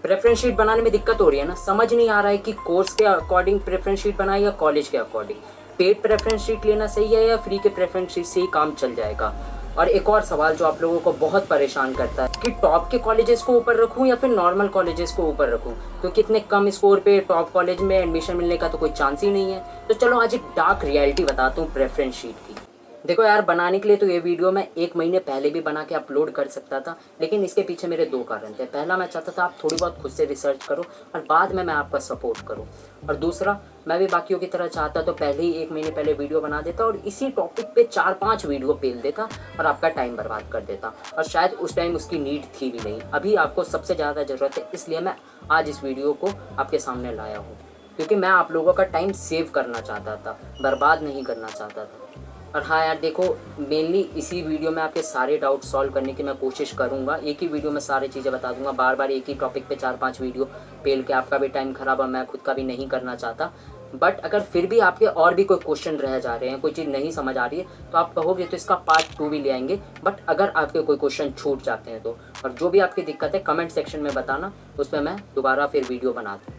Preference sheet बनाने में दिक्कत हो रही है ना, समझ नहीं आ रहा है कि कोर्स के अकॉर्डिंग प्रेफरेंस शीट बनाए या कॉलेज के अकॉर्डिंग, पेड प्रेफरेंस शीट लेना सही है या फ्री के प्रेफरेंस शीट से ही काम चल जाएगा। और एक और सवाल जो आप लोगों को बहुत परेशान करता है कि टॉप के कॉलेजेस को ऊपर रखूं या फिर नॉर्मल कॉलेजेस को ऊपर रखूं, क्योंकि इतने कम स्कोर पे टॉप कॉलेज में एडमिशन मिलने का तो कोई चांस ही नहीं है। तो चलो आज एक डार्क रियलिटी बताता हूँ प्रेफरेंस शीट की। देखो यार, बनाने के लिए तो ये वीडियो मैं 1 महीने पहले भी बना के अपलोड कर सकता था, लेकिन इसके पीछे मेरे 2 कारण थे। पहला, मैं चाहता था आप थोड़ी बहुत खुद से रिसर्च करो और बाद में मैं आपका सपोर्ट करूं। और दूसरा, मैं भी बाकियों की तरह चाहता तो पहले ही 1 महीने पहले वीडियो बना देता और इसी टॉपिक पे 4-5 वीडियो पेल देता और आपका टाइम बर्बाद कर देता। और शायद उस टाइम उसकी नीड थी भी नहीं। अभी आपको सबसे ज़्यादा ज़रूरत है, इसलिए मैं आज इस वीडियो को आपके सामने लाया हूँ, क्योंकि मैं आप लोगों का टाइम सेव करना चाहता था, बर्बाद नहीं करना चाहता था। और हाँ यार देखो, मेनली इसी वीडियो में आपके सारे डाउट सॉल्व करने की मैं कोशिश करूँगा। एक ही वीडियो में सारी चीज़ें बता दूंगा, बार बार एक ही टॉपिक पे 4-5 वीडियो पेल के आपका भी टाइम ख़राब और मैं खुद का भी नहीं करना चाहता। बट अगर फिर भी आपके और भी कोई क्वेश्चन रह जा रहे हैं, कोई चीज़ नहीं समझ आ रही है, तो आप कहोगे तो इसका पार्ट 2 भी ले आएंगे। बट अगर आपके कोई क्वेश्चन छूट जाते हैं तो, और जो भी आपकी दिक्कत है कमेंट सेक्शन में बताना, उस पर मैं दोबारा फिर वीडियो बना दूँ।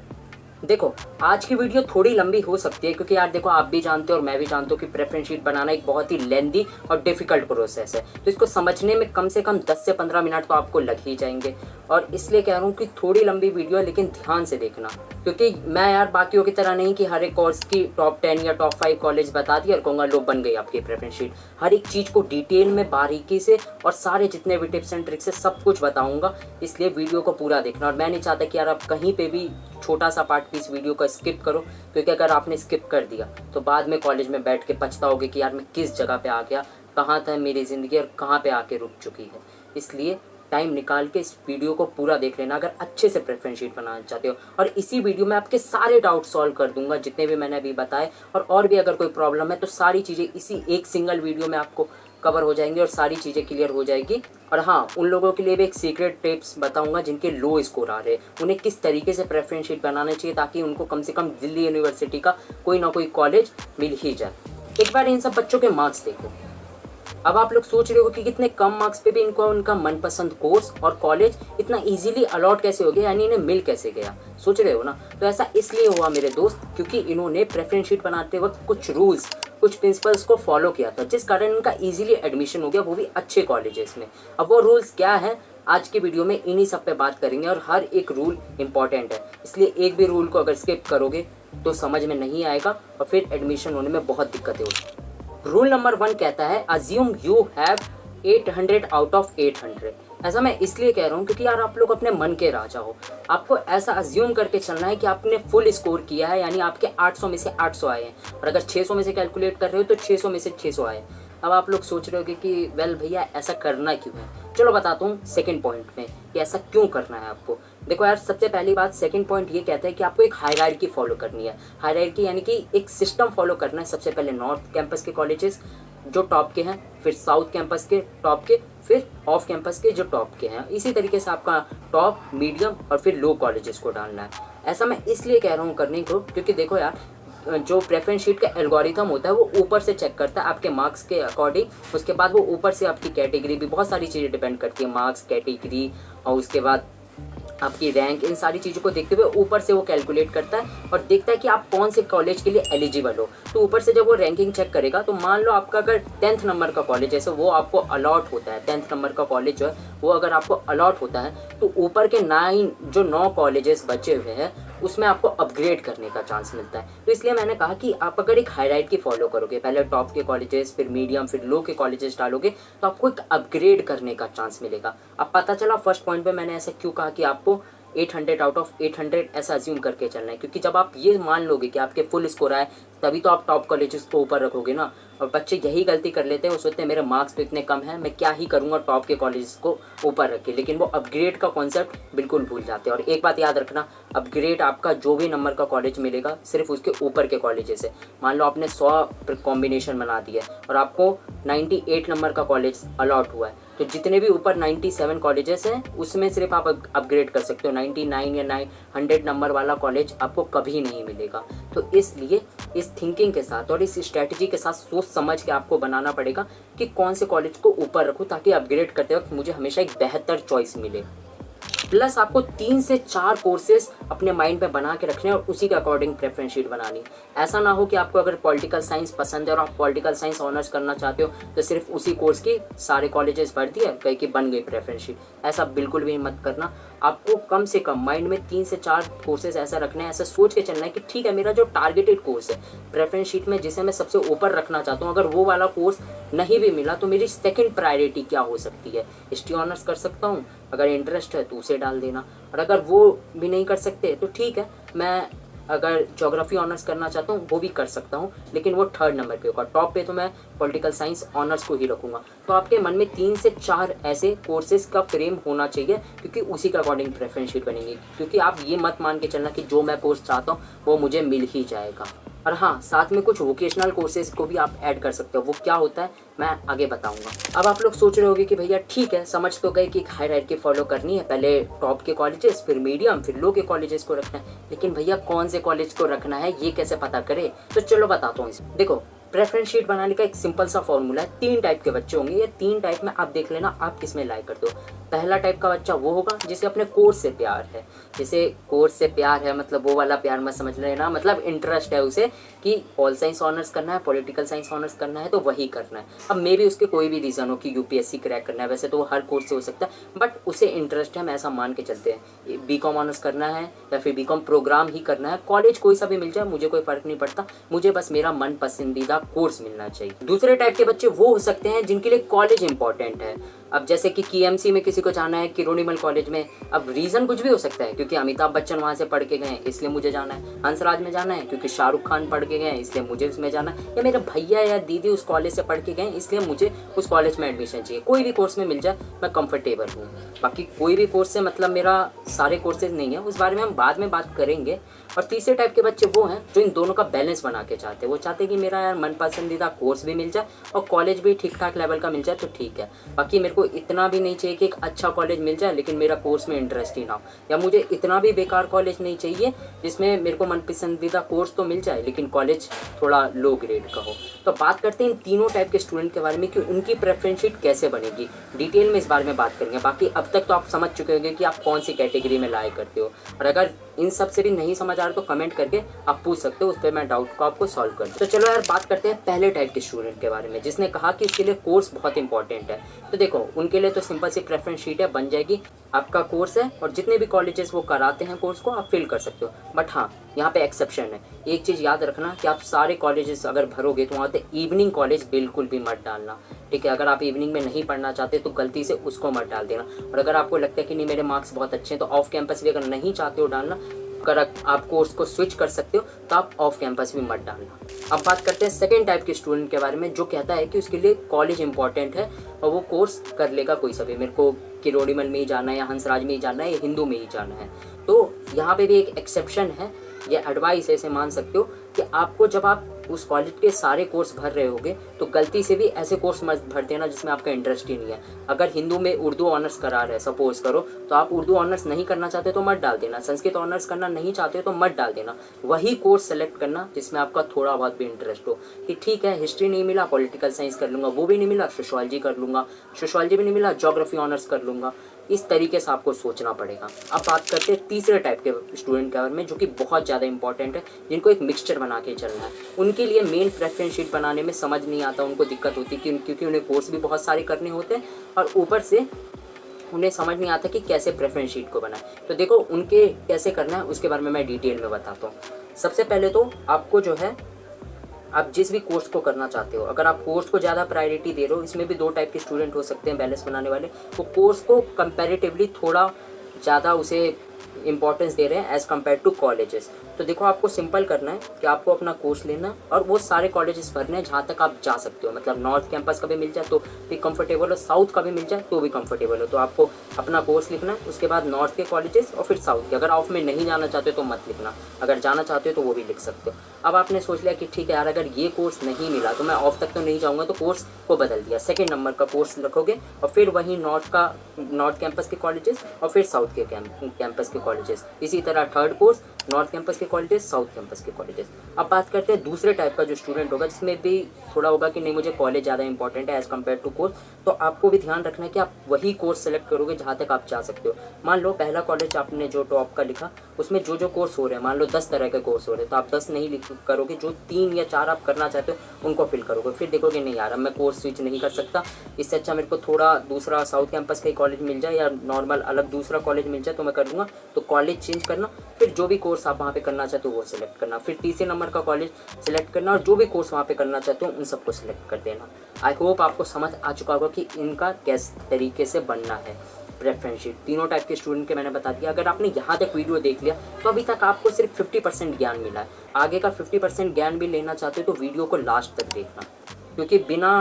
देखो, आज की वीडियो थोड़ी लंबी हो सकती है, क्योंकि यार देखो, आप भी जानते हो और मैं भी जानता हूँ कि प्रेफरेंस शीट बनाना एक बहुत ही लेंदी और डिफिकल्ट प्रोसेस है। तो इसको समझने में कम से कम 10 से 15 मिनट तो आपको लग ही जाएंगे। और इसलिए कह रहा हूँ कि थोड़ी लंबी वीडियो है, लेकिन ध्यान से देखना, क्योंकि मैं यार बाकियों की तरह नहीं कि हर एक कोर्स की टॉप 10 या टॉप 5 कॉलेज बता दिया और कहूँगा लो बन गई आपकी प्रेफरेंस शीट। हर एक चीज़ को डिटेल में बारीकी से और सारे जितने भी टिप्स एंड ट्रिक्स है सब कुछ बताऊँगा, इसलिए वीडियो को पूरा देखना। और मैं नहीं चाहता कि यार आप कहीं पर भी छोटा सा पार्ट इस वीडियो का स्किप करो, क्योंकि अगर आपने स्किप कर दिया तो बाद में कॉलेज में बैठ के पछताओगे कि यार मैं किस जगह पे आ गया, कहाँ था मेरी ज़िंदगी और कहाँ पे आके रुक चुकी है। इसलिए टाइम निकाल के इस वीडियो को पूरा देख लेना अगर अच्छे से प्रेफरेंस शीट बनाना चाहते हो। और इसी वीडियो में आपके सारे डाउट सॉल्व कर दूंगा जितने भी मैंने अभी बताए, और भी अगर कोई प्रॉब्लम है तो सारी चीज़ें इसी एक सिंगल वीडियो में आपको कवर हो जाएंगी और सारी चीज़ें क्लियर हो जाएगी। और हाँ, उन लोगों के लिए भी एक सीक्रेट टिप्स बताऊंगा जिनके लो स्कोर आ रहे हैं, उन्हें किस तरीके से प्रेफरेंस शीट बनाना चाहिए ताकि उनको कम से कम दिल्ली यूनिवर्सिटी का कोई ना कोई कॉलेज मिल ही जाए। एक बार इन सब बच्चों के मार्क्स देखो। अब आप लोग सोच रहे हो कि कितने कम मार्क्स पे भी इनको उनका मनपसंद कोर्स और कॉलेज इतना इजीली अलॉट कैसे हो गया, यानी इन्हें मिल कैसे गया, सोच रहे हो ना। तो ऐसा इसलिए हुआ मेरे दोस्त, क्योंकि इन्होंने प्रेफरेंस शीट बनाते वक्त कुछ रूल्स, कुछ प्रिंसिपल्स को फॉलो किया था, जिस कारण इनका इजीली एडमिशन हो गया, वो भी अच्छे कॉलेजेस में। अब वो रूल्स क्या है, आज की वीडियो में इन्हीं सब पे बात करेंगे और हर एक रूल इंपॉर्टेंट है, इसलिए एक भी रूल को अगर स्किप करोगे तो समझ में नहीं आएगा और फिर एडमिशन होने में बहुत दिक्कतें होगी। रूल नंबर 1 कहता है assume you have 800 out of 800। ऐसा मैं इसलिए कह रहा हूँ क्योंकि यार आप लोग अपने मन के राजा हो। आपको ऐसा अज्यूम करके चलना है कि आपने फुल स्कोर किया है, यानी आपके 800 में से 800 आए हैं, और अगर 600 में से कैलकुलेट कर रहे हो तो 600 में से 600 आए। अब आप लोग सोच रहे होगे कि वेल भैया ऐसा करना क्यों है। चलो बताता हूँ सेकंड पॉइंट में कि ऐसा क्यों करना है आपको। देखो यार, सबसे पहली बात, सेकंड पॉइंट ये कहता है कि आपको एक हायरार्की फॉलो करनी है। हायरार्की यानी कि एक सिस्टम फॉलो करना है। सबसे पहले नॉर्थ कैंपस के कॉलेजेस जो टॉप के हैं, फिर साउथ कैंपस के टॉप के, फिर ऑफ कैंपस के जो टॉप के हैं। इसी तरीके से आपका टॉप, मीडियम और फिर लो कॉलेजेस को डालना है। ऐसा मैं इसलिए कह रहा हूँ करने को, क्योंकि देखो यार, जो प्रेफरेंस शीट का एल्गोरिथम होता है वो ऊपर से चेक करता है आपके मार्क्स के अकॉर्डिंग। उसके बाद वो ऊपर से आपकी कैटेगरी भी, बहुत सारी चीज़ें डिपेंड करती है, मार्क्स, कैटेगरी और उसके बाद आपकी रैंक, इन सारी चीज़ों को देखते हुए ऊपर से वो कैलकुलेट करता है और देखता है कि आप कौन से कॉलेज के लिए एलिजिबल हो। तो ऊपर से जब वो रैंकिंग चेक करेगा तो मान लो आपका अगर 10th नंबर का कॉलेज जैसे वो आपको अलॉट होता है, 10th नंबर का कॉलेज जो है वो अगर आपको अलॉट होता है, तो ऊपर के 9 कॉलेजेस बचे हुए हैं उसमें आपको अपग्रेड करने का चांस मिलता है। तो इसलिए मैंने कहा कि आप अगर एक हाईलाइट की फॉलो करोगे, पहले टॉप के कॉलेजेस, फिर मीडियम, फिर लो के कॉलेजेस डालोगे, तो आपको एक अपग्रेड करने का चांस मिलेगा। अब पता चला फर्स्ट पॉइंट पे मैंने ऐसा क्यों कहा कि आपको 800 आउट ऑफ 800 ऐसा अज्यूम करके चलना है, क्योंकि जब आप ये मान लोगे कि आपके फुल स्कोर आए तभी तो आप टॉप कॉलेजेस को ऊपर रखोगे ना। और बच्चे यही गलती कर लेते हैं, वो सोचते हैं मेरे मार्क्स तो इतने कम हैं, मैं क्या ही करूँगा टॉप के कॉलेजेस को ऊपर रख के, लेकिन वो अपग्रेड का कॉन्सेप्ट बिल्कुल भूल जाते हैं। और एक बात याद रखना, अपग्रेड आपका जो भी नंबर का कॉलेज मिलेगा सिर्फ उसके ऊपर के कॉलेजेस है। मान लो आपने 100 कॉम्बिनेशन बना दिया है और आपको 98 नंबर का कॉलेज अलॉट हुआ है, तो जितने भी ऊपर 97 कॉलेजेस हैं उसमें सिर्फ आप अपग्रेड कर सकते हो। 99 या 100 नंबर वाला कॉलेज आपको कभी नहीं मिलेगा। तो इसलिए इस थिंकिंग के साथ और इस स्ट्रैटेजी के साथ सोच समझ के आपको बनाना पड़ेगा कि कौन से कॉलेज को ऊपर रखूँ ताकि अपग्रेड करते वक्त मुझे हमेशा एक बेहतर चॉइस मिले। प्लस आपको 3 से 4 कोर्सेज अपने माइंड में बना के रखने हैं और उसी के अकॉर्डिंग प्रेफरेंस शीट बनानी। ऐसा ना हो कि आपको अगर पॉलिटिकल साइंस पसंद है और आप पॉलिटिकल साइंस ऑनर्स करना चाहते हो तो सिर्फ उसी कोर्स की सारे कॉलेजेस भर दिए, कहीं की बन गई प्रेफरेंस शीट। ऐसा बिल्कुल भी मत करना। आपको कम से कम माइंड में 3 से 4 कोर्सेज ऐसा रखना है, ऐसा सोच के चलना है कि ठीक है, मेरा जो टारगेटेड कोर्स है प्रेफरेंस शीट में जिसे मैं सबसे ऊपर रखना चाहता हूँ, अगर वो वाला कोर्स नहीं भी मिला तो मेरी सेकंड प्रायोरिटी क्या हो सकती है। हिस्ट्री ऑनर्स कर सकता हूँ, अगर इंटरेस्ट है तो उसे डाल देना, और अगर वो भी नहीं कर सकते तो ठीक है, मैं अगर ज्योग्राफी ऑनर्स करना चाहता हूँ वो भी कर सकता हूँ, लेकिन वो 3rd नंबर पे होगा। टॉप पे तो मैं पॉलिटिकल साइंस ऑनर्स को ही रखूँगा। तो आपके मन में 3 से 4 ऐसे कोर्सेज का फ्रेम होना चाहिए, क्योंकि उसी के अकॉर्डिंग प्रेफरेंस शीट बनेगी। क्योंकि आप ये मत मान के चलना कि जो मैं कोर्स चाहता हूँ वो मुझे मिल ही जाएगा। और हाँ, साथ में कुछ वोकेशनल कोर्सेज को भी आप ऐड कर सकते हो। वो क्या होता है मैं आगे बताऊंगा। अब आप लोग सोच रहे होंगे कि भैया ठीक है, समझ तो गए कि एक हायरार्की फॉलो करनी है, पहले टॉप के कॉलेजेस, फिर मीडियम, फिर लो के कॉलेजेस को रखना है। लेकिन भैया कौन से कॉलेज को रखना है ये कैसे पता करें? तो चलो बताता हूँ। देखो, प्रेफरेंस शीट बनाने का एक सिंपल सा फॉर्मूला है। 3 टाइप के बच्चे होंगे। ये 3 टाइप में आप देख लेना आप किस में लाइक करते हो। पहला टाइप का बच्चा वो होगा जिसे अपने कोर्स से प्यार है। जिसे कोर्स से प्यार है मतलब वो वाला प्यार मत समझ लेना, मतलब इंटरेस्ट है उसे कि पॉल साइंस ऑनर्स करना है, पॉलिटिकल साइंस ऑनर्स करना है तो वही करना है। अब मे भी उसके कोई भी रीज़न हो कि यूपीएससी क्रैक करना है, वैसे तो हर कोर्स से हो सकता है, बट उसे इंटरेस्ट है, हम ऐसा मान के चलते हैं। बीकॉम ऑनर्स करना है या फिर बीकॉम प्रोग्राम ही करना है, कॉलेज कोई सा भी मिल जाए मुझे कोई फ़र्क नहीं पड़ता, मुझे बस मेरा मन पसंदीदा कोर्स मिलना चाहिए। दूसरे टाइप के बच्चे वो हो सकते हैं जिनके लिए कॉलेज इंपॉर्टेंट है। अब जैसे कि केएमसी में किसी को जाना है, किरोड़ीमल कॉलेज में, अब रीज़न कुछ भी हो सकता है, क्योंकि अमिताभ बच्चन वहाँ से पढ़ के गए इसलिए मुझे जाना है। हंसराज में जाना है क्योंकि शाहरुख खान पढ़ के गए इसलिए मुझे उसमें जाना है, या मेरे भैया या दीदी उस कॉलेज से पढ़ के गए इसलिए मुझे उस कॉलेज में एडमिशन चाहिए। कोई भी कोर्स में मिल जाए मैं कंफर्टेबल हूँ। बाकी कोई भी कोर्स से मतलब मेरा सारे कोर्सेज नहीं है, उस बारे में हम बाद में बात करेंगे। और तीसरे टाइप के बच्चे वो हैं जो इन दोनों का बैलेंस बना के चाहते हैं। वो चाहते हैं कि मेरा यार मन पसंदीदा कोर्स भी मिल जाए और कॉलेज भी ठीक ठाक लेवल का मिल जाए तो ठीक है। बाकी मेरे को इतना भी नहीं चाहिए कि एक अच्छा कॉलेज मिल जाए लेकिन मेरा कोर्स में इंटरेस्ट ही ना हो, या मुझे इतना भी बेकार कॉलेज नहीं चाहिए जिसमें मेरे को मन पसंदीदा कोर्स तो मिल जाए लेकिन कॉलेज थोड़ा लो ग्रेड का हो। तो बात करते हैं इन तीनों टाइप के स्टूडेंट के बारे में कि उनकी प्रेफरेंस शीट कैसे बनेगी। डिटेल में इस बारे में बात करेंगे। बाकी अब तक तो आप समझ चुके होंगे कि आप कौन सी कैटेगरी में लाइक करते हो, और अगर इन सब से भी नहीं समझ आ रहा तो कमेंट करके आप पूछ सकते हो, उस पर मैं डाउट को आपको सॉल्व कर दूँ। तो चलो यार बात करते हैं पहले टाइप के स्टूडेंट के बारे में जिसने कहा कि इसके लिए कोर्स बहुत इंपॉर्टेंट है। तो देखो, उनके लिए तो सिंपल सी प्रेफरेंस शीट है, बन जाएगी। आपका कोर्स है और जितने भी कॉलेजेस वो कराते हैं कोर्स को आप फिल कर सकते हो। बट हाँ, यहाँ पे एक्सेप्शन है। एक चीज़ याद रखना कि आप सारे कॉलेजेस अगर भरोगे तो वहाँ पे इवनिंग कॉलेज बिल्कुल भी मत डालना, ठीक है। अगर आप इवनिंग में नहीं पढ़ना चाहते तो गलती से उसको मत डाल देना। और अगर आपको लगता है कि नहीं मेरे मार्क्स बहुत अच्छे हैं तो ऑफ कैंपस भी अगर नहीं चाहते हो डालना, अगर आप कोर्स को स्विच कर सकते हो तो आप ऑफ कैंपस भी मत डालना। अब बात करते हैं सेकेंड टाइप के स्टूडेंट के बारे में जो कहता है कि उसके लिए कॉलेज इंपॉर्टेंट है और वो कोर्स कर लेगा कोई सा भी, मेरे को किरोड़ीमल में ही जाना है या हंसराज में ही जाना है या हिंदू में ही जाना है। तो यहाँ पे भी एक एक्सेप्शन है, ये एडवाइस ऐसे मान सकते हो कि आपको जब आप उस कॉलेज के सारे कोर्स भर रहे होगे तो गलती से भी ऐसे कोर्स मत भर देना जिसमें आपका इंटरेस्ट ही नहीं है। अगर हिंदू में उर्दू ऑनर्स करा रहे सपोज करो तो आप उर्दू ऑनर्स नहीं करना चाहते तो मत डाल देना। संस्कृत ऑनर्स करना नहीं चाहते तो मत डाल देना। वही कोर्स सेलेक्ट करना जिसमें आपका थोड़ा बहुत भी इंटरेस्ट हो, कि ठीक है हिस्ट्री नहीं मिला पॉलिटिकल साइंस कर लूँगा, वो भी नहीं मिला सोशोलॉजी कर लूँगा, सोशोलॉजी भी नहीं मिला ज्योग्राफी ऑनर्स कर लूँगा। इस तरीके से आपको सोचना पड़ेगा। अब बात करते हैं तीसरे टाइप के स्टूडेंट के बारे में जो कि बहुत ज़्यादा इंपॉर्टेंट है, जिनको एक मिक्सचर बना के चलना है। उनके लिए मेन प्रेफरेंस शीट बनाने में समझ नहीं आता, उनको दिक्कत होती है क्योंकि उन्हें कोर्स भी बहुत सारे करने होते हैं और ऊपर से उन्हें समझ नहीं आता कि कैसे प्रेफरेंस शीट को बनाए। तो देखो उनके कैसे करना है उसके बारे में मैं डिटेल में बताता हूँ। सबसे पहले तो आपको जो है, आप जिस भी कोर्स को करना चाहते हो, अगर आप कोर्स को ज़्यादा प्रायोरिटी दे रहे हो, इसमें भी 2 टाइप के स्टूडेंट हो सकते हैं बैलेंस बनाने वाले। वो कोर्स को कंपैरेटिवली थोड़ा ज़्यादा उसे इंपॉर्टेंस दे रहे हैं एज़ कम्पेयर टू कॉलेजेस। तो देखो आपको सिंपल करना है कि आपको अपना कोर्स लेना और वो सारे कॉलेजेस भरने हैं जहाँ तक आप जा सकते हो। मतलब नॉर्थ कैंपस का भी मिल जाए तो भी कंफर्टेबल हो, साउथ का भी मिल जाए तो भी कंफर्टेबल हो। तो आपको अपना कोर्स लिखना है, उसके बाद नॉर्थ के कॉलेजेस और फिर साउथ के। अगर ऑफ में नहीं जाना चाहते तो मत लिखना, अगर जाना चाहते हो तो वो भी लिख सकते हो। अब आपने सोच लिया कि ठीक है यार अगर ये कोर्स नहीं मिला तो मैं ऑफ तक तो नहीं जाऊँगा, तो कोर्स को बदल दिया, 2nd नंबर का कोर्स रखोगे और फिर वहीं नॉर्थ कैंपस के कॉलेजेस और फिर साउथ के कैंपस के कॉलेजेस, इसी तरह थर्ड कोर्स नॉर्थ कैंपस के कॉलेजेस, साउथ कैंपस के कॉलेजेस। अब बात करते हैं दूसरे टाइप का जो स्टूडेंट होगा, जिसमें भी थोड़ा होगा कि नहीं मुझे कॉलेज ज़्यादा इंपॉर्टेंट है एज़ कम्पेयर टू कोर्स। तो आपको भी ध्यान रखना है कि आप वही कोर्स सेलेक्ट करोगे जहाँ तक आप जा सकते हो। मान लो पहला कॉलेज आपने जो टॉप का लिखा, उसमें जो कोर्स हो रहे हैं, मान लो 10 तरह के कोर्स हो रहे हैं, तो आप 10 नहीं करोगे, जो 3 या 4 आप करना चाहते हो उनको फिल करोगे। फिर देखोगे नहीं यार अब मैं कोर्स स्विच नहीं कर सकता, इससे अच्छा मेरे को थोड़ा दूसरा साउथ कैंपस का ही कॉलेज मिल जाए या नॉर्मल अलग दूसरा कॉलेज मिल जाए तो मैं कर लूँगा। तो कॉलेज चेंज करना, फिर जो भी कोर्स आप वहाँ पे करना चाहते हो वो सिलेक्ट करना, फिर तीसरे नंबर का कॉलेज सिलेक्ट करना और जो भी कोर्स वहाँ पे करना चाहते हो उन सबको सिलेक्ट कर देना। आई होप आपको समझ आ चुका होगा कि इनका किस तरीके से बनना है प्रेफरेंस शीट। तीनों टाइप के स्टूडेंट के मैंने बता दिया। अगर आपने यहाँ तक वीडियो देख लिया तो अभी तक आपको सिर्फ 50% ज्ञान मिला है। आगे का 50% ज्ञान भी लेना चाहते हो तो वीडियो को लास्ट तक देखना, क्योंकि बिना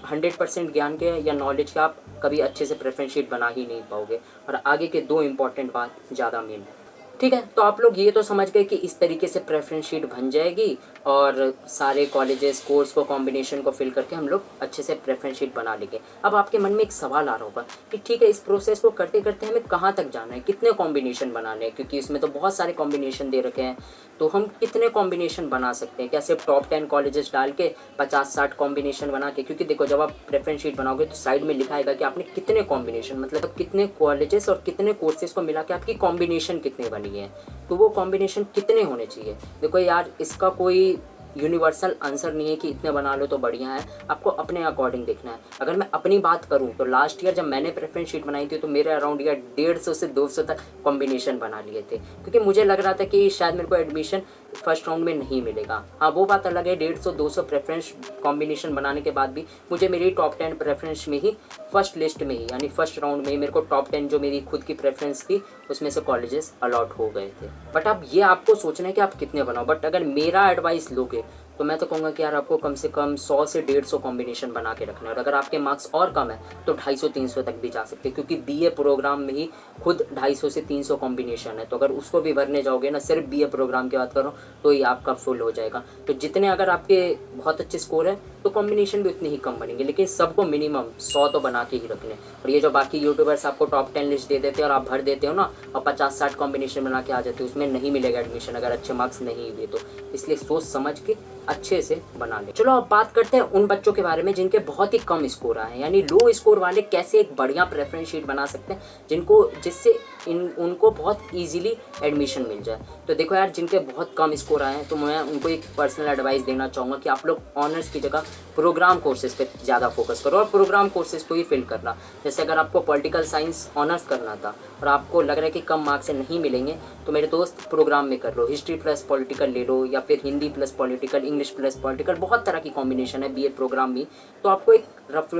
100% ज्ञान के या नॉलेज के आप कभी अच्छे से प्रेफरेंस शीट बना ही नहीं पाओगे। और आगे के 2 इंपॉर्टेंट बात ज़्यादा मेन है। ठीक है, तो आप लोग ये तो समझ गए कि इस तरीके से प्रेफरेंस शीट बन जाएगी और सारे कॉलेजेस कोर्स को कॉम्बिनेशन को फिल करके हम लोग अच्छे से प्रेफरेंस शीट बना लेंगे। अब आपके मन में एक सवाल आ रहा होगा कि ठीक है, इस प्रोसेस को करते करते हमें कहाँ तक जाना है, कितने कॉम्बिनेशन बनाने हैं, क्योंकि इसमें तो बहुत सारे कॉम्बिनेशन दे रखे हैं। तो हम कितने कॉम्बिनेशन बना सकते हैं? क्या सिर्फ टॉप 10 कॉलेजेस डाल के 50-60 कॉम्बिनेशन बना के? क्योंकि देखो जब आप प्रेफरेंस शीट बनाओगे तो साइड में लिखा आएगा कि आपने कितने कॉम्बिनेशन, मतलब कितने कॉलेजेस और कितने कोर्सेज को मिला के आपकी कॉम्बिनेशन कितने बनी है। तो वो कॉम्बिनेशन कितने होने चाहिए? देखो यार, इसका कोई यूनिवर्सल आंसर नहीं है कि इतने बना लो तो बढ़िया है, आपको अपने अकॉर्डिंग देखना है। अगर मैं अपनी बात करूं तो लास्ट ईयर जब मैंने प्रेफरेंस शीट बनाई थी तो मेरे अराउंड यार 150 से 200 तक कॉम्बिनेशन बना लिए थे, क्योंकि मुझे लग रहा था कि शायद मेरे को एडमिशन फर्स्ट राउंड में नहीं मिलेगा। हाँ, वो बात अलग है, 150-200 प्रेफरेंस कॉम्बिनेशन बनाने के बाद भी मुझे मेरी टॉप 10 प्रेफरेंस में ही फर्स्ट लिस्ट में ही यानी फर्स्ट राउंड में ही मेरे को टॉप 10 जो मेरी खुद की प्रेफरेंस थी उसमें से कॉलेजेस अलॉट हो गए थे। बट अब ये आपको सोचना है कि आप कितने बनाओ। बट अगर मेरा एडवाइस लोगे तो मैं तो कहूँगा कि यार आपको कम से कम 100 से 150 कॉम्बिनेशन बना के रखना है। और अगर आपके मार्क्स और कम है तो 250-300 तक भी जा सकते हैं, क्योंकि बीए प्रोग्राम में ही खुद 250 से 300 कॉम्बिनेशन है। तो अगर उसको भी भरने जाओगे ना, सिर्फ बीए प्रोग्राम की बात करो तो ये आपका फुल हो जाएगा। तो जितने अगर आपके बहुत अच्छे स्कोर है तो कॉम्बिनेशन भी उतने ही कम बनेंगे, लेकिन सबको मिनिमम 100 तो बना के ही रखने। और ये जो बाकी यूट्यूबर्स आपको टॉप 10 लिस्ट दे देते हैं और आप भर देते हो ना और 50-60 कॉम्बिनेशन बना के आ जाते हो, उसमें नहीं मिलेगा एडमिशन अगर अच्छे मार्क्स नहीं हुए तो। इसलिए सोच समझ के अच्छे से बना ले। चलो अब बात करते हैं उन बच्चों के बारे में जिनके बहुत ही कम स्कोर आए हैं, यानी लो स्कोर वाले कैसे एक बढ़िया प्रेफरेंस शीट बना सकते हैं जिससे उनको बहुत इजीली एडमिशन मिल जाए। तो देखो यार, जिनके बहुत कम स्कोर आए हैं तो मैं उनको एक पर्सनल एडवाइस देना चाहूँगा कि आप लोग ऑनर्स की जगह प्रोग्राम कोर्सेज पे ज़्यादा फोकस करो और प्रोग्राम कोर्सेज को ही फिल करना। जैसे अगर आपको पॉलिटिकल साइंस ऑनर्स करना था और आपको लग रहा है कि कम मार्क्स से नहीं मिलेंगे तो मेरे दोस्त प्रोग्राम में कर लो, हिस्ट्री प्लस पॉलिटिकल ले लो या फिर Hindi plus political, English plus political, बहुत तरह की कॉम्बिनेशन है बीए प्रोग्राम में। तो आपको एक रफ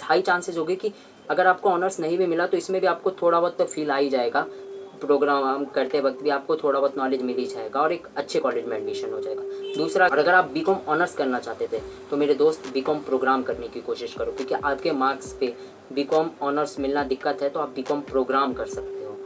हाई चांसेस होगी कि अगर आपको ऑनर्स नहीं भी मिला तो इसमें भी आपको थोड़ा बहुत तो फील आ ही जाएगा, प्रोग्राम करते वक्त भी आपको थोड़ा बहुत नॉलेज मिल ही जाएगा और एक अच्छे कॉलेज में एडमिशन हो जाएगा। दूसरा, और अगर आप बीकॉम ऑनर्स करना चाहते थे तो मेरे दोस्त बीकॉम प्रोग्राम करने की कोशिश करो, क्योंकि आपके मार्क्स पे बीकॉम ऑनर्स मिलना दिक्कत है तो आप बीकॉम प्रोग्राम कर सकते हो।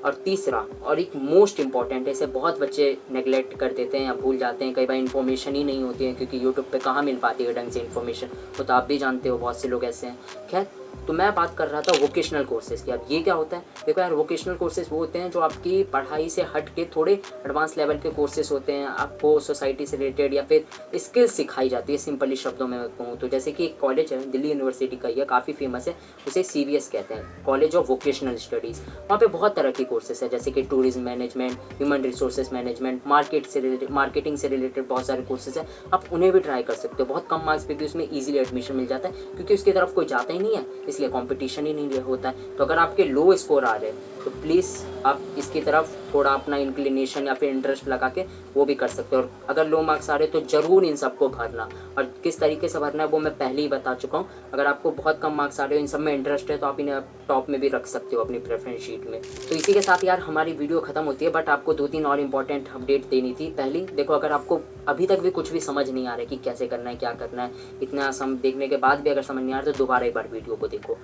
और तीसरा और एक मोस्ट इंपॉर्टेंट है, इसे बहुत बच्चे नेगलेक्ट कर देते हैं या भूल जाते हैं, कई बार इन्फॉर्मेशन ही नहीं होती है क्योंकि यूट्यूब पे कहाँ मिल पाती है ढंग से इन्फॉर्मेशन, वो तो आप भी जानते हो, बहुत से लोग ऐसे हैं। खैर, तो मैं बात कर रहा था वोकेशनल कोर्सेज़ की। अब ये क्या होता है? देखो यार, वोकेशनल कोर्सेज़ वो होते हैं जो आपकी पढ़ाई से हट के थोड़े एडवांस लेवल के कोर्सेज़ होते हैं। आपको सोसाइटी से रिलेटेड या फिर स्किल्स सिखाई जाती है, सिंपली शब्दों में कहूँ तो। जैसे कि एक कॉलेज है दिल्ली यूनिवर्सिटी का, ये काफ़ी फेमस है, उसे CVS कहते हैं, कॉलेज ऑफ वोकेशनल स्टडीज़। वहाँ पे बहुत तरह की कोर्सेज है, जैसे कि tourism management, human resources management, marketing से रिलेटेड बहुत सारे कोर्सेज है। आप उन्हें भी ट्राई कर सकते हो, बहुत कम मार्क्स पे भी उसमें ईजिली एडमिशन मिल जाता है, क्योंकि उसकी तरफ कोई जाता ही नहीं है, इसलिए कंपटीशन ही नहीं होता है। तो अगर आपके लो स्कोर आ रहे हैं तो प्लीज़ आप इसकी तरफ थोड़ा अपना इंक्लिनेशन या फिर इंटरेस्ट लगा के वो भी कर सकते हो। और अगर लो मार्क्स आ रहे तो ज़रूर इन सबको भरना, और किस तरीके से भरना है वो मैं पहले ही बता चुका हूँ। अगर आपको बहुत कम मार्क्स आ रहे हो, इन सब में इंटरेस्ट है, तो आप इन्हें टॉप में भी रख सकते हो अपनी प्रेफरेंस शीट में। तो इसी के साथ यार हमारी वीडियो खत्म होती है, बट आपको 2-3 और इंपॉर्टेंट अपडेट देनी थी। पहली, देखो अगर आपको अभी तक भी कुछ भी समझ नहीं आ रहा है कि कैसे करना है, क्या करना है, इतना सम देखने के बाद भी अगर समझ नहीं आ रहा तो दोबारा एक बार वीडियो को देखो,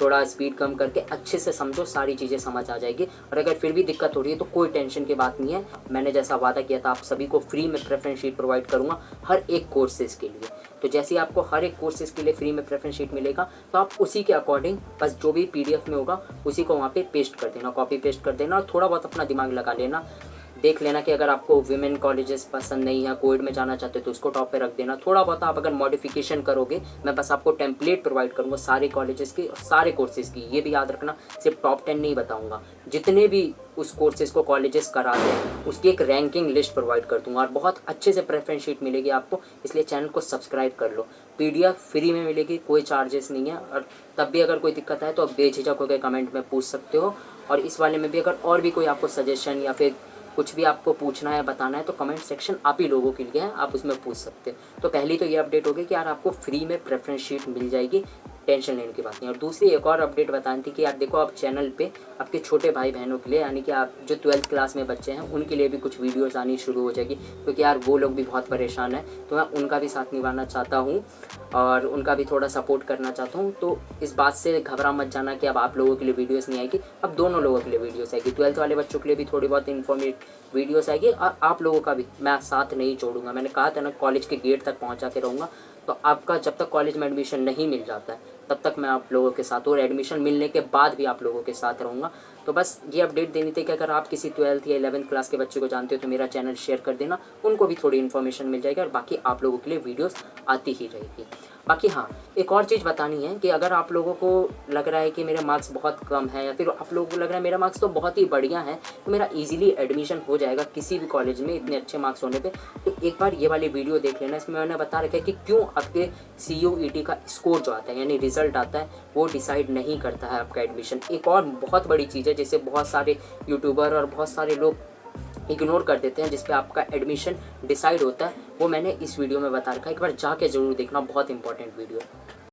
थोड़ा स्पीड कम करके अच्छे से समझो, सारी चीज़ें समझ आ जाएगी। और अगर फिर भी दिक्कत हो रही है तो कोई टेंशन की बात नहीं है, मैंने जैसा वादा किया था आप सभी को फ्री में प्रेफरेंस शीट प्रोवाइड करूँगा हर एक कोर्सेज़ के लिए। तो जैसे ही आपको हर एक कोर्सेज़ के लिए फ्री में प्रेफरेंस शीट मिलेगा तो आप उसी के अकॉर्डिंग बस जो भी PDF में होगा उसी को वहाँ पे पेस्ट कर देना, कॉपी पेस्ट कर देना, और थोड़ा बहुत अपना दिमाग लगा लेना। देख लेना कि अगर आपको विमेन कॉलेजेस पसंद नहीं है, कोविड में जाना चाहते हो तो उसको टॉप पे रख देना। थोड़ा बहुत आप अगर मॉडिफिकेशन करोगे, मैं बस आपको टेम्पलेट प्रोवाइड करूँगा सारे कॉलेजेस की और सारे कोर्सेज़ की। ये भी याद रखना, सिर्फ टॉप 10 नहीं बताऊँगा, जितने भी उस कोर्सेज़ को कॉलेजेस कराते हैं उसकी एक रैंकिंग लिस्ट प्रोवाइड कर दूँगा और बहुत अच्छे से प्रेफरेंस शीट मिलेगी आपको। इसलिए चैनल को सब्सक्राइब कर लो। PDF फ्री में मिलेगी, कोई चार्जेस नहीं है। और तब भी अगर कोई दिक्कत आए तो आप बेझिझक होकर कमेंट में पूछ सकते हो। और इस वाले में भी अगर और भी कोई आपको सजेशन या फिर कुछ भी आपको पूछना है, बताना है, तो कमेंट सेक्शन आप ही लोगों के लिए है, आप उसमें पूछ सकते हैं। तो पहली तो ये अपडेट होगी कि यार आपको फ्री में प्रेफरेंस शीट मिल जाएगी, टेंशन लेने की बात नहीं। और दूसरी एक और अपडेट बतानी थी कि यार देखो, आप चैनल पे आपके छोटे भाई बहनों के लिए, यानी कि आप जो 12th क्लास में बच्चे हैं उनके लिए भी कुछ वीडियोस आनी शुरू हो जाएगी, क्योंकि यार वो लोग भी बहुत परेशान हैं। तो मैं उनका भी साथ निभाना चाहता हूँ और उनका भी थोड़ा सपोर्ट करना चाहता हूँ। तो इस बात से घबरा मत जाना कि अब आप लोगों के लिए वीडियोस नहीं आएगी, अब दोनों लोगों के लिए वीडियोस आएगी। 12th वाले बच्चों के लिए भी थोड़ी बहुत इन्फॉर्मेटिव वीडियोस आएगी और आप लोगों का भी मैं साथ नहीं छोड़ूंगा। मैंने कहा था ना, कॉलेज के गेट तक पहुँचा के रहूँगा। तो आपका जब तक कॉलेज में एडमिशन नहीं मिल जाता है तब तक मैं आप लोगों के साथ, और एडमिशन मिलने के बाद भी आप लोगों के साथ रहूँगा। तो बस ये अपडेट देनी थी कि अगर आप किसी 12th या 11th क्लास के बच्चे को जानते हो तो मेरा चैनल शेयर कर देना, उनको भी थोड़ी इन्फॉर्मेशन मिल जाएगी और बाकी आप लोगों के लिए वीडियोस आती ही रहेगी। बाकी हाँ, एक और चीज़ बतानी है कि अगर आप लोगों को लग रहा है कि मेरे मार्क्स बहुत कम है या फिर आप लोगों को लग रहा है मेरा मार्क्स तो बहुत ही बढ़िया है, तो मेरा इजीली एडमिशन हो जाएगा किसी भी कॉलेज में इतने अच्छे मार्क्स होने पे, तो एक बार ये वाली वीडियो देख लेना। इसमें मैंने बता रखा है कि क्यों आपके CUET का स्कोर जो आता है, यानी रिजल्ट आता है, वो डिसाइड नहीं करता है आपका एडमिशन। एक और बहुत बड़ी चीज़ है जिसे बहुत सारे यूट्यूबर और बहुत सारे लोग इग्नोर कर देते हैं, जिस पे आपका एडमिशन डिसाइड होता है, वो मैंने इस वीडियो में बता रखा है। एक बार जाके ज़रूर देखना, बहुत इंपॉर्टेंट वीडियो है।